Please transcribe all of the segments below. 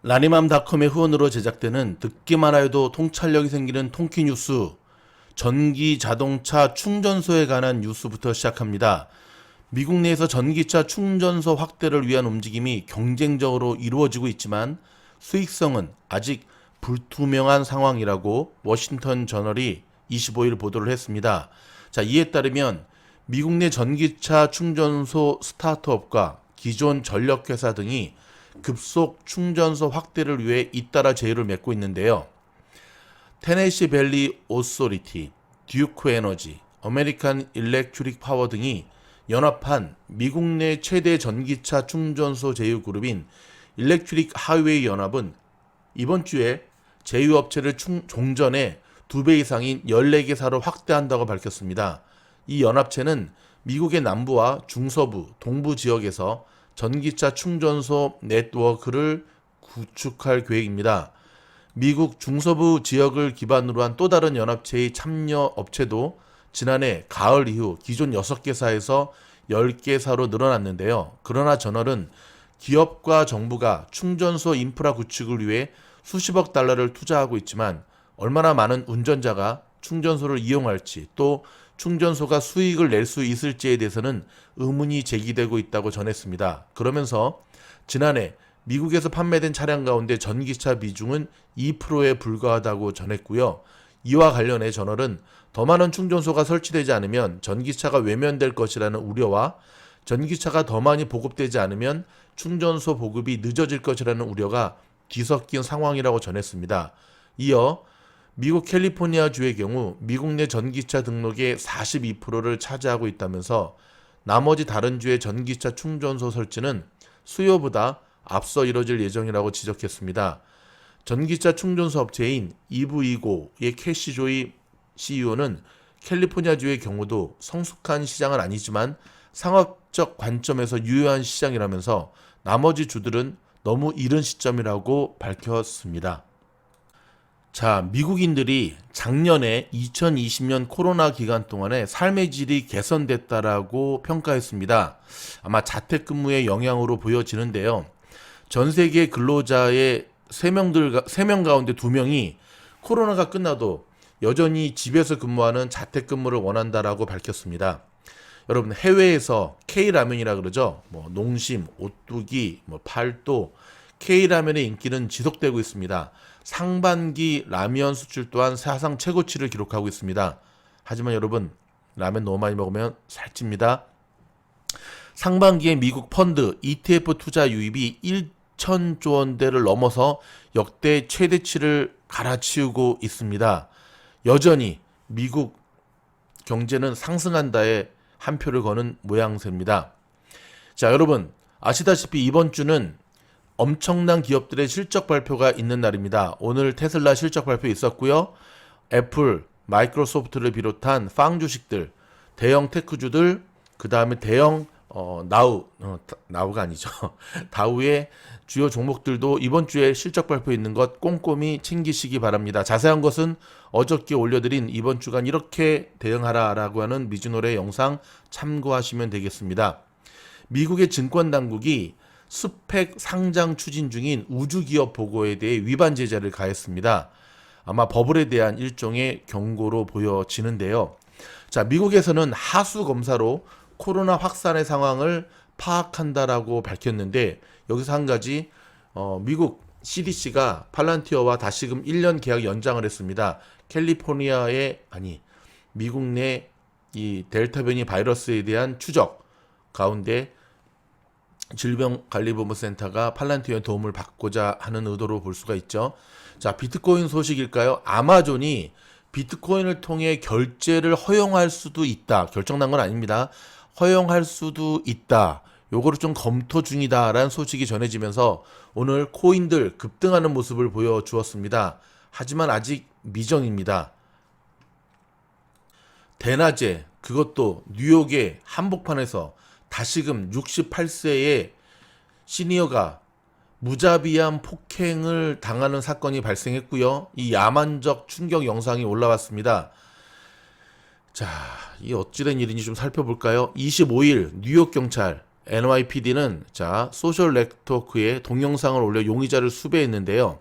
라니맘닷컴의 후원으로 제작되는 듣기만 해도 통찰력이 생기는 통키 뉴스, 전기 자동차 충전소에 관한 뉴스부터 시작합니다. 미국 내에서 전기차 충전소 확대를 위한 움직임이 경쟁적으로 이루어지고 있지만 수익성은 아직 불투명한 상황이라고 워싱턴 저널이 25일 보도를 했습니다. 자, 이에 따르면 미국 내 전기차 충전소 스타트업과 기존 전력회사 등이 급속 충전소 확대를 위해 잇따라 제휴를 맺고 있는데요. 테네시 밸리 오소리티, 듀크 에너지, 아메리칸 일렉트릭 파워 등이 연합한 미국 내 최대 전기차 충전소 제휴 그룹인 일렉트릭 하이웨이 연합은 이번 주에 제휴업체를 종전에 2배 이상인 14개사로 확대한다고 밝혔습니다. 이 연합체는 미국의 남부와 중서부, 동부 지역에서 전기차 충전소 네트워크를 구축할 계획입니다. 미국 중서부 지역을 기반으로 한 또 다른 연합체의 참여 업체도 지난해 가을 이후 기존 6개사에서 10개사로 늘어났는데요. 그러나 저널은 기업과 정부가 충전소 인프라 구축을 위해 수십억 달러를 투자하고 있지만 얼마나 많은 운전자가 충전소를 이용할지 또 충전소가 수익을 낼 수 있을지에 대해서는 의문이 제기되고 있다고 전했습니다. 그러면서 지난해 미국에서 판매된 차량 가운데 전기차 비중은 2%에 불과하다고 전했고요. 이와 관련해 저널은 더 많은 충전소가 설치되지 않으면 전기차가 외면될 것이라는 우려와 전기차가 더 많이 보급되지 않으면 충전소 보급이 늦어질 것이라는 우려가 뒤섞인 상황이라고 전했습니다. 이어 미국 캘리포니아주의 경우 미국 내 전기차 등록의 42%를 차지하고 있다면서 나머지 다른 주의 전기차 충전소 설치는 수요보다 앞서 이뤄질 예정이라고 지적했습니다. 전기차 충전소 업체인 이브이고의 캐시 조이 CEO는 캘리포니아주의 경우도 성숙한 시장은 아니지만 상업적 관점에서 유효한 시장이라면서 나머지 주들은 너무 이른 시점이라고 밝혔습니다. 자, 미국인들이 작년에 2020년 코로나 기간 동안에 삶의 질이 개선됐다라고 평가했습니다. 아마 자택근무의 영향으로 보여지는데요. 전 세계 근로자의 3명 가운데 2명이 코로나가 끝나도 여전히 집에서 근무하는 재택근무를 원한다라고 밝혔습니다. 여러분, 해외에서 K라면이라 그러죠. 농심, 오뚜기, 팔도, K라면의 인기는 지속되고 있습니다. 상반기 라면 수출 또한 사상 최고치를 기록하고 있습니다. 하지만 여러분, 라면 너무 많이 먹으면 살찝니다. 상반기에 미국 펀드 ETF 투자 유입이 1천조 원대를 넘어서 역대 최대치를 갈아치우고 있습니다. 여전히 미국 경제는 상승한다에 한 표를 거는 모양새입니다. 자, 여러분 아시다시피 이번 주는 엄청난 기업들의 실적 발표가 있는 날입니다. 오늘 테슬라 실적 발표 있었고요. 애플, 마이크로소프트를 비롯한 빵 주식들, 대형 테크주들, 그 다음에 대형 나우가 아니죠. 다우의 주요 종목들도 이번 주에 실적 발표 있는 것 꼼꼼히 챙기시기 바랍니다. 자세한 것은 어저께 올려드린 이번 주간 이렇게 대응하라라고 하는 미주노래 영상 참고하시면 되겠습니다. 미국의 증권당국이 스펙 상장 추진 중인 우주기업 보고에 대해 위반 제재를 가했습니다. 아마 버블에 대한 일종의 경고로 보여지는데요. 자, 미국에서는 하수 검사로 코로나 확산의 상황을 파악한다라고 밝혔는데 여기서 한 가지 미국 CDC가 팔란티어와 다시금 1년 계약 연장을 했습니다. 미국 내 이 델타 변이 바이러스에 대한 추적 가운데 질병관리본부센터가 팔란티어의 도움을 받고자 하는 의도로 볼 수가 있죠. 자, 비트코인 소식일까요? 아마존이 비트코인을 통해 결제를 허용할 수도 있다. 결정난 건 아닙니다. 허용할 수도 있다. 요거를 좀 검토 중이다라는 소식이 전해지면서 오늘 코인들 급등하는 모습을 보여주었습니다. 하지만 아직 미정입니다. 대낮에 그것도 뉴욕의 한복판에서 다시금 68세의 시니어가 무자비한 폭행을 당하는 사건이 발생했고요. 이 야만적 충격 영상이 올라왔습니다. 자, 이 어찌된 일인지 좀 살펴볼까요? 25일 뉴욕 경찰 NYPD는 자 소셜 네트워크에 동영상을 올려 용의자를 수배했는데요.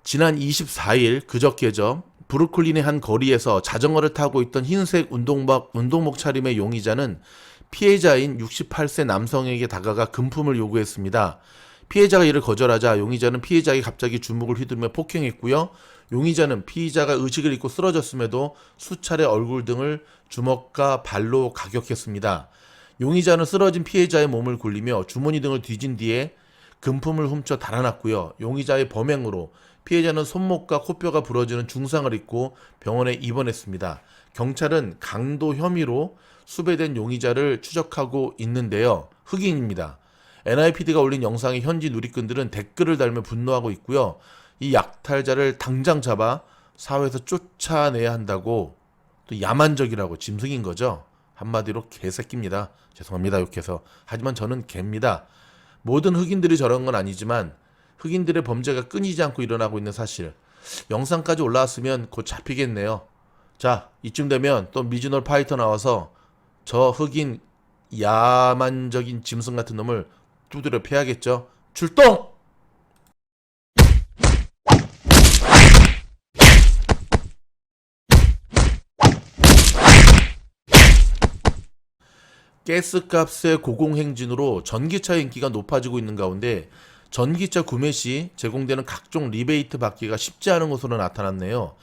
지난 24일 그저께죠. 브루클린의 한 거리에서 자전거를 타고 있던 흰색 운동복 차림의 용의자는 피해자인 68세 남성에게 다가가 금품을 요구했습니다. 피해자가 이를 거절하자 용의자는 피해자에게 갑자기 주먹을 휘두르며 폭행했고요. 용의자는 피의자가 의식을 잃고 쓰러졌음에도 수차례 얼굴 등을 주먹과 발로 가격했습니다. 용의자는 쓰러진 피해자의 몸을 굴리며 주머니 등을 뒤진 뒤에 금품을 훔쳐 달아났고요. 용의자의 범행으로 피해자는 손목과 코뼈가 부러지는 중상을 입고 병원에 입원했습니다. 경찰은 강도 혐의로 수배된 용의자를 추적하고 있는데요. 흑인입니다. NIPD가 올린 영상에 현지 누리꾼들은 댓글을 달며 분노하고 있고요. 이 약탈자를 당장 잡아 사회에서 쫓아내야 한다고, 또 야만적이라고 짐승인 거죠. 한마디로 개새끼입니다. 죄송합니다, 욕해서. 하지만 저는 개입니다. 모든 흑인들이 저런 건 아니지만 흑인들의 범죄가 끊이지 않고 일어나고 있는 사실. 영상까지 올라왔으면 곧 잡히겠네요. 자, 이쯤 되면 또 미즈널 파이터 나와서 저 흑인 야만적인 짐승 같은 놈을 두드려 패야겠죠. 출동! 가스값의 고공행진으로 전기차 인기가 높아지고 있는 가운데 전기차 구매 시 제공되는 각종 리베이트 받기가 쉽지 않은 것으로 나타났네요.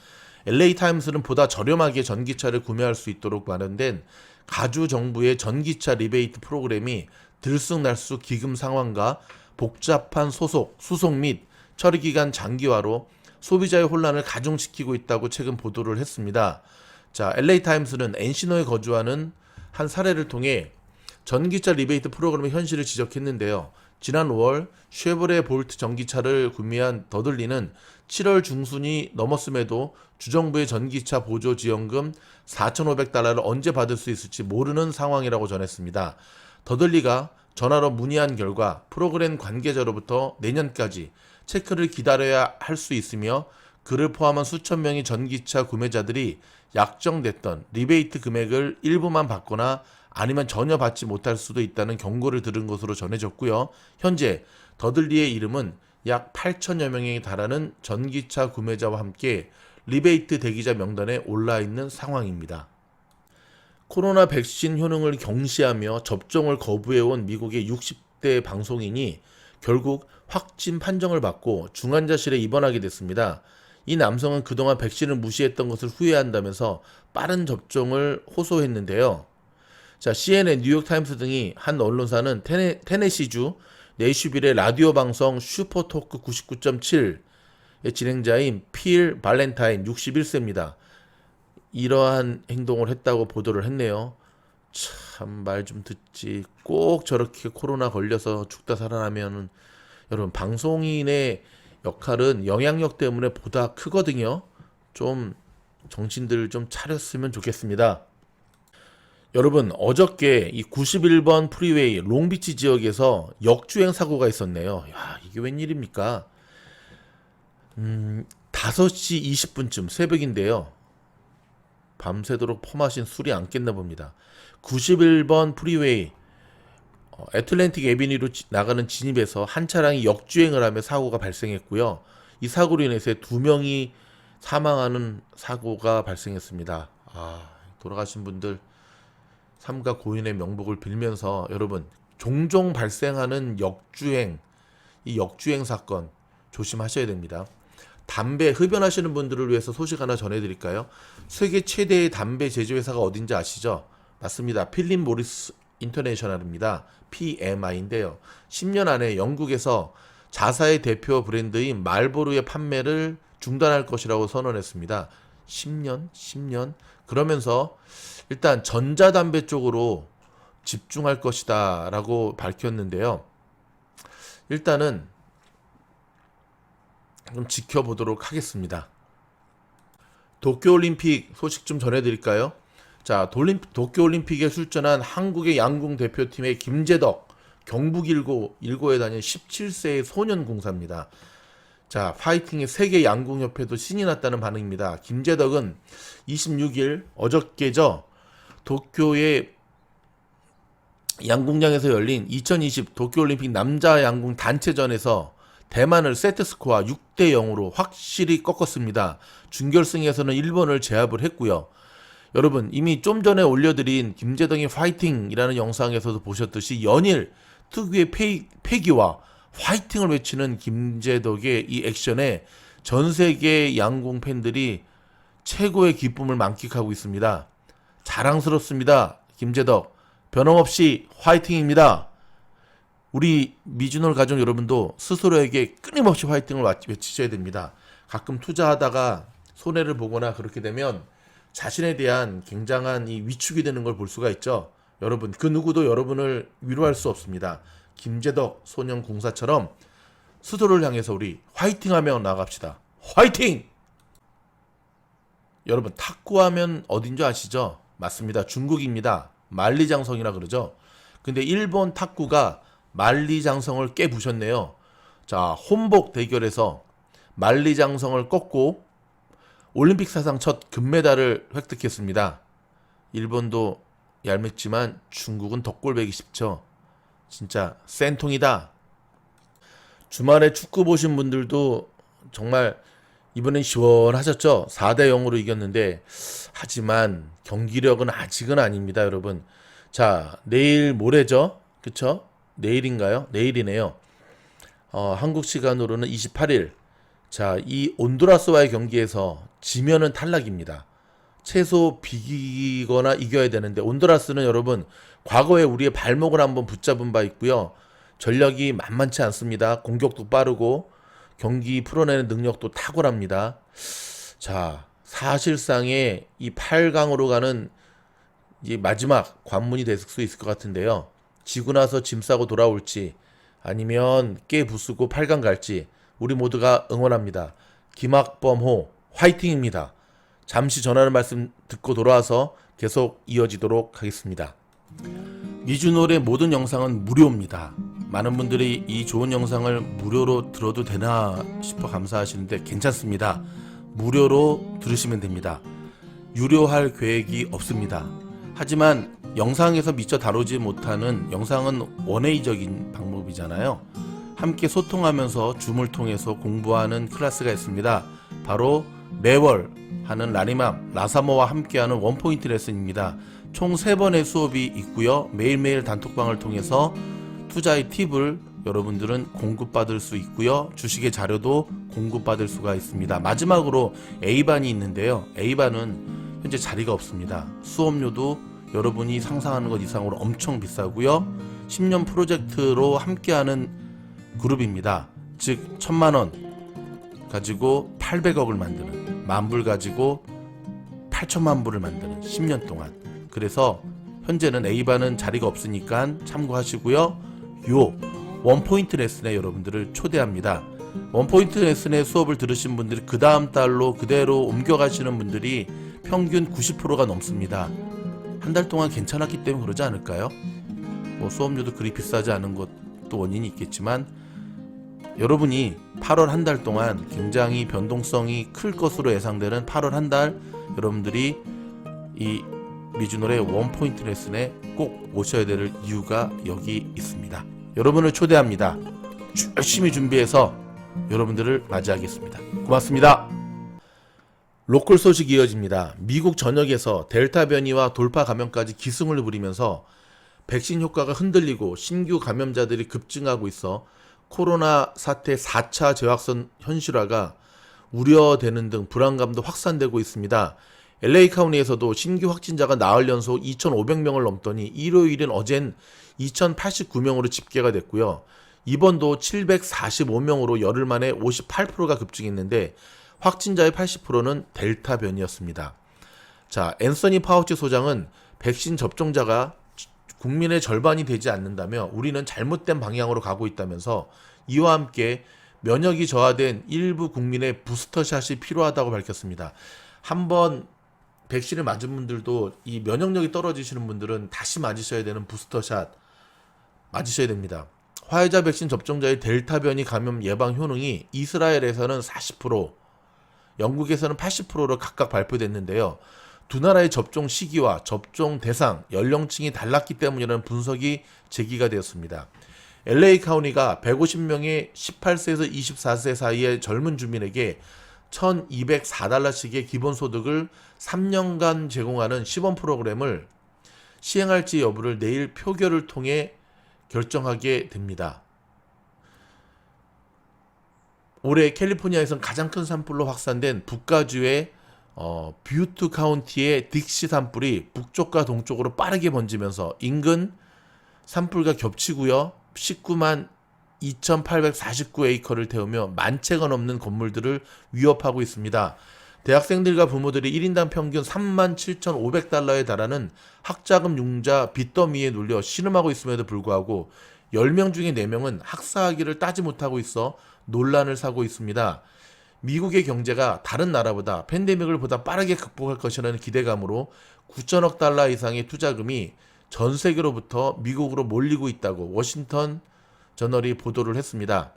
LA타임스는 보다 저렴하게 전기차를 구매할 수 있도록 마련된 가주 정부의 전기차 리베이트 프로그램이 들쑥날쑥 기금 상황과 복잡한 수속 및 처리 기간 장기화로 소비자의 혼란을 가중시키고 있다고 최근 보도를 했습니다. 자, LA타임스는 엔시노에 거주하는 한 사례를 통해 전기차 리베이트 프로그램의 현실을 지적했는데요. 지난 5월 쉐보레 볼트 전기차를 구매한 더들리는 7월 중순이 넘었음에도 주정부의 전기차 보조 지원금 4,500달러를 언제 받을 수 있을지 모르는 상황이라고 전했습니다. 더들리가 전화로 문의한 결과 프로그램 관계자로부터 내년까지 체크를 기다려야 할 수 있으며 그를 포함한 수천 명의 전기차 구매자들이 약정됐던 리베이트 금액을 일부만 받거나 아니면 전혀 받지 못할 수도 있다는 경고를 들은 것으로 전해졌고요. 현재 더들리의 이름은 약 8천여 명에 달하는 전기차 구매자와 함께 리베이트 대기자 명단에 올라 있는 상황입니다. 코로나 백신 효능을 경시하며 접종을 거부해온 미국의 60대 방송인이 결국 확진 판정을 받고 중환자실에 입원하게 됐습니다. 이 남성은 그동안 백신을 무시했던 것을 후회한다면서 빠른 접종을 호소했는데요. 자, CNN, 뉴욕타임스 등이 한 언론사는 테네시주 네이슈빌의 라디오 방송 슈퍼토크 99.7의 진행자인 필 발렌타인 61세입니다. 이러한 행동을 했다고 보도를 했네요. 참, 말 좀 듣지. 꼭 저렇게 코로나 걸려서 죽다 살아나면 여러분, 방송인의 역할은 영향력 때문에 보다 크거든요. 좀 정신들 좀 차렸으면 좋겠습니다. 여러분, 어저께 이 91번 프리웨이 롱비치 지역에서 역주행 사고가 있었네요. 야, 이게 웬일입니까? 5시 20분쯤 새벽인데요. 밤새도록 퍼마신 술이 안 깼나 봅니다. 91번 프리웨이 애틀랜틱 애비뉴로 나가는 진입에서 한 차량이 역주행을 하며 사고가 발생했고요. 이 사고로 인해서 2명이 사망하는 사고가 발생했습니다. 돌아가신 분들 삼가 고인의 명복을 빌면서 여러분, 종종 발생하는 역주행, 이 역주행 사건 조심하셔야 됩니다. 담배 흡연하시는 분들을 위해서 소식 하나 전해드릴까요? 세계 최대의 담배 제조회사가 어딘지 아시죠? 맞습니다. 필립 모리스 인터내셔널입니다. PMI인데요. 10년 안에 영국에서 자사의 대표 브랜드인 말보로의 판매를 중단할 것이라고 선언했습니다. 10년? 그러면서 일단 전자담배 쪽으로 집중할 것이다 라고 밝혔는데요. 일단은 좀 지켜보도록 하겠습니다. 도쿄올림픽 소식 좀 전해드릴까요? 자, 도쿄올림픽에 출전한 한국의 양궁 대표팀의 김재덕, 경북 1고에 다닌 17세의 소년 공사입니다. 자, 파이팅의 세계 양궁협회도 신이 났다는 반응입니다. 김재덕은 26일 어저께죠. 도쿄의 양궁장에서 열린 2020 도쿄올림픽 남자 양궁 단체전에서 대만을 세트스코어 6대 0으로 확실히 꺾었습니다. 준결승에서는 일본을 제압을 했고요. 여러분 이미 좀 전에 올려드린 김재덕의 파이팅이라는 영상에서도 보셨듯이 연일 특유의 패기와 파이팅을 외치는 김재덕의 이 액션에 전 세계 양궁 팬들이 최고의 기쁨을 만끽하고 있습니다. 자랑스럽습니다. 김재덕 변함없이 화이팅입니다. 우리 미주놀 가족 여러분도 스스로에게 끊임없이 화이팅을 외치셔야 됩니다. 가끔 투자하다가 손해를 보거나 그렇게 되면 자신에 대한 굉장한 이 위축이 되는 걸 볼 수가 있죠. 여러분 그 누구도 여러분을 위로할 수 없습니다. 김재덕 소년공사처럼 스스로를 향해서 우리 화이팅하며 나갑시다. 화이팅! 여러분 탁구하면 어딘 줄 아시죠? 맞습니다. 중국입니다. 만리장성이라 그러죠. 근데 일본 탁구가 만리장성을 깨부셨네요. 자, 혼복 대결에서 만리장성을 꺾고 올림픽 사상 첫 금메달을 획득했습니다. 일본도 얄밉지만 중국은 덕골배기 쉽죠. 진짜 센통이다. 주말에 축구 보신 분들도 정말 이번엔 시원하셨죠? 4대 0으로 이겼는데 하지만 경기력은 아직은 아닙니다, 여러분. 자, 내일 모레죠? 그쵸? 내일인가요? 내일이네요. 한국 시간으로는 28일. 자, 이 온두라스와의 경기에서 지면은 탈락입니다. 최소 비기거나 이겨야 되는데 온두라스는 여러분 과거에 우리의 발목을 한번 붙잡은 바 있고요. 전력이 만만치 않습니다. 공격도 빠르고 경기 풀어내는 능력도 탁월합니다. 자, 사실상의 이 8강으로 가는 이 마지막 관문이 될 수 있을 것 같은데요. 지고 나서 짐 싸고 돌아올지 아니면 깨 부수고 8강 갈지 우리 모두가 응원합니다. 김학범호 화이팅입니다. 잠시 전하는 말씀 듣고 돌아와서 계속 이어지도록 하겠습니다. 미주놀의 모든 영상은 무료입니다. 많은 분들이 이 좋은 영상을 무료로 들어도 되나 싶어 감사하시는데 괜찮습니다. 무료로 들으시면 됩니다. 유료할 계획이 없습니다. 하지만 영상에서 미처 다루지 못하는 영상은 원웨이적인 방법이잖아요. 함께 소통하면서 줌을 통해서 공부하는 클래스가 있습니다. 바로 매월 하는 라니맘, 라사모와 함께하는 원포인트 레슨입니다. 총 3번의 수업이 있고요. 매일매일 단톡방을 통해서 투자의 팁을 여러분들은 공급받을 수 있고요. 주식의 자료도 공급받을 수가 있습니다. 마지막으로 A반이 있는데요. A반은 현재 자리가 없습니다. 수업료도 여러분이 상상하는 것 이상으로 엄청 비싸고요. 10년 프로젝트로 함께하는 그룹입니다. 즉 1000만원 가지고 800억을 만드는, 만불 가지고 8천만 불을 만드는 10년 동안. 그래서 현재는 A반은 자리가 없으니까 참고하시고요. 요 원포인트 레슨에 여러분들을 초대합니다. 원포인트 레슨의 수업을 들으신 분들이 그 다음 달로 그대로 옮겨가시는 분들이 평균 90%가 넘습니다. 한 달 동안 괜찮았기 때문에 그러지 않을까요? 뭐 수업료도 그리 비싸지 않은 것도 원인이 있겠지만 여러분이 8월 한 달 동안 굉장히 변동성이 클 것으로 예상되는 8월 한 달 여러분들이 이 미주놀의 원포인트 레슨에 꼭 오셔야 될 이유가 여기 있습니다. 여러분을 초대합니다. 열심히 준비해서 여러분들을 맞이하겠습니다. 고맙습니다. 로컬 소식 이어집니다. 미국 전역에서 델타 변이와 돌파 감염까지 기승을 부리면서 백신 효과가 흔들리고 신규 감염자들이 급증하고 있어 코로나 사태 4차 재확산 현실화가 우려되는 등 불안감도 확산되고 있습니다. LA 카운티에서도 신규 확진자가 나흘 연속 2,500명을 넘더니 일요일인 어젠 2,089명으로 집계가 됐고요. 이번도 745명으로 열흘 만에 58%가 급증했는데 확진자의 80%는 델타 변이였습니다. 자, 앤서니 파우치 소장은 백신 접종자가 국민의 절반이 되지 않는다며 우리는 잘못된 방향으로 가고 있다면서 이와 함께 면역이 저하된 일부 국민의 부스터샷이 필요하다고 밝혔습니다. 한번 백신을 맞은 분들도 이 면역력이 떨어지시는 분들은 다시 맞으셔야 되는 부스터샷 맞으셔야 됩니다. 화이자 백신 접종자의 델타 변이 감염 예방 효능이 이스라엘에서는 40%, 영국에서는 80%로 각각 발표됐는데요. 두 나라의 접종 시기와 접종 대상, 연령층이 달랐기 때문이라는 분석이 제기가 되었습니다. LA 카운티가 150명의 18세에서 24세 사이의 젊은 주민에게 1,204달러씩의 기본소득을 3년간 제공하는 시범 프로그램을 시행할지 여부를 내일 표결을 통해 결정하게 됩니다. 올해 캘리포니아에선 가장 큰 산불로 확산된 북가주의 뷰트 카운티의 딕시 산불이 북쪽과 동쪽으로 빠르게 번지면서 인근 산불과 겹치고요. 19만 2,849에이커를 태우며 만 채가 넘는 건물들을 위협하고 있습니다. 대학생들과 부모들이 1인당 평균 37,500달러에 달하는 학자금 융자 빚더미에 눌려 신음하고 있음에도 불구하고 10명 중에 4명은 학사학위를 따지 못하고 있어 논란을 사고 있습니다. 미국의 경제가 다른 나라보다 팬데믹을 보다 빠르게 극복할 것이라는 기대감으로 9천억 달러 이상의 투자금이 전 세계로부터 미국으로 몰리고 있다고 워싱턴 저널이 보도를 했습니다.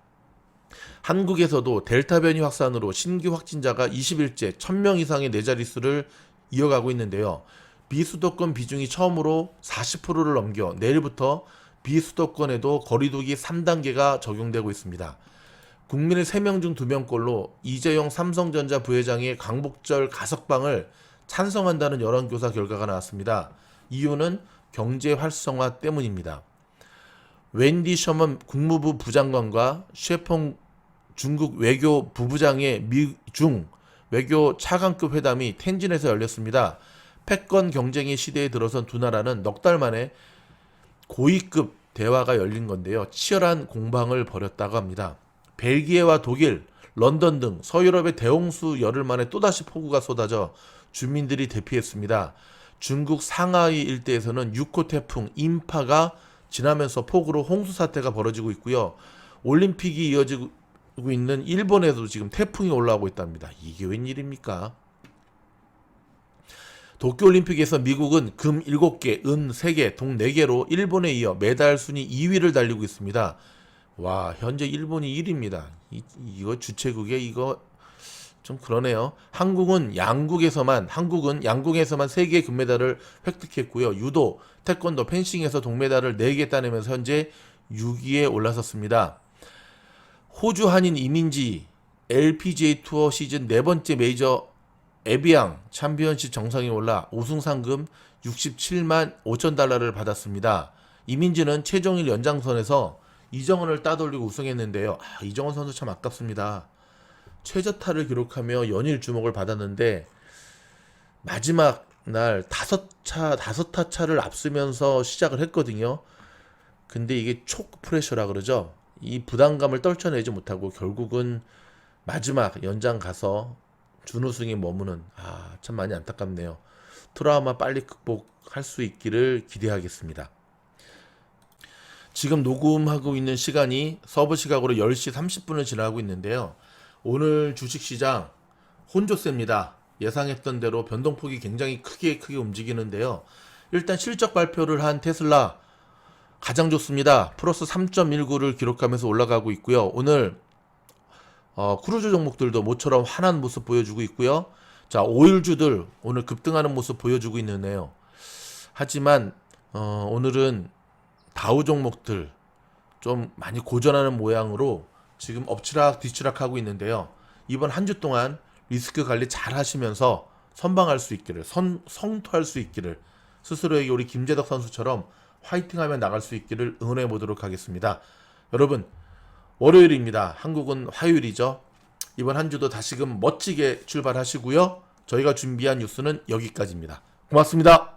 한국에서도 델타 변이 확산으로 신규 확진자가 20일째 1000명 이상의 네 자릿수를 이어가고 있는데요. 비수도권 비중이 처음으로 40%를 넘겨 내일부터 비수도권에도 거리두기 3단계가 적용되고 있습니다. 국민의 3명 중 2명꼴로 이재용 삼성전자 부회장의 광복절 가석방을 찬성한다는 여론조사 결과가 나왔습니다. 이유는 경제 활성화 때문입니다. 웬디 셔먼 국무부 부장관과 셰퐁 중국 외교 부부장의 미중 외교 차관급 회담이 텐진에서 열렸습니다. 패권 경쟁의 시대에 들어선 두 나라는 넉 달 만에 고위급 대화가 열린 건데요. 치열한 공방을 벌였다고 합니다. 벨기에와 독일, 런던 등 서유럽의 대홍수 열흘 만에 또다시 폭우가 쏟아져 주민들이 대피했습니다. 중국 상하이 일대에서는 6호 태풍 인파가 지나면서 폭우로 홍수 사태가 벌어지고 있고요. 올림픽이 이어지고 있는 일본에도 지금 태풍이 올라오고 있답니다. 이게 웬일입니까? 도쿄올림픽에서 미국은 금 7개, 은 3개, 동 4개로 일본에 이어 메달 순위 2위를 달리고 있습니다. 와, 현재 일본이 1위입니다. 이거 주최국에 이거 좀 그러네요. 한국은 양궁에서만 3개의 금메달을 획득했고요. 유도, 태권도, 펜싱에서 동메달을 4개 따내면서 현재 6위에 올라섰습니다. 호주 한인 이민지 LPGA 투어 시즌 4번째 메이저 에비앙 챔피언십 정상에 올라 우승 상금 67만 5천 달러를 받았습니다. 이민지는 최종일 연장선에서 이정은을 따돌리고 우승했는데요. 이정은 선수 참 아깝습니다. 최저타를 기록하며 연일 주목을 받았는데 마지막 날 5타 차를 앞서면서 시작을 했거든요. 근데 이게 초크 프레셔라 그러죠. 이 부담감을 떨쳐내지 못하고 결국은 마지막 연장 가서 준우승에 머무는 참 많이 안타깝네요. 트라우마 빨리 극복할 수 있기를 기대하겠습니다. 지금 녹음하고 있는 시간이 서부 시각으로 10시 30분을 지나고 있는데요. 오늘 주식시장 혼조세입니다. 예상했던 대로 변동폭이 굉장히 크게 움직이는데요. 일단 실적 발표를 한 테슬라 가장 좋습니다. 플러스 3.19를 기록하면서 올라가고 있고요. 오늘 크루즈 종목들도 모처럼 환한 모습 보여주고 있고요. 자, 오일주들 오늘 급등하는 모습 보여주고 있는데요. 하지만 오늘은 다우 종목들 좀 많이 고전하는 모양으로 지금 엎치락 뒤치락 하고 있는데요. 이번 한 주 동안 리스크 관리 잘 하시면서 선방할 수 있기를, 성투할 수 있기를, 스스로에게 우리 김재덕 선수처럼 화이팅하며 나갈 수 있기를 응원해 보도록 하겠습니다. 여러분, 월요일입니다. 한국은 화요일이죠. 이번 한 주도 다시금 멋지게 출발하시고요. 저희가 준비한 뉴스는 여기까지입니다. 고맙습니다.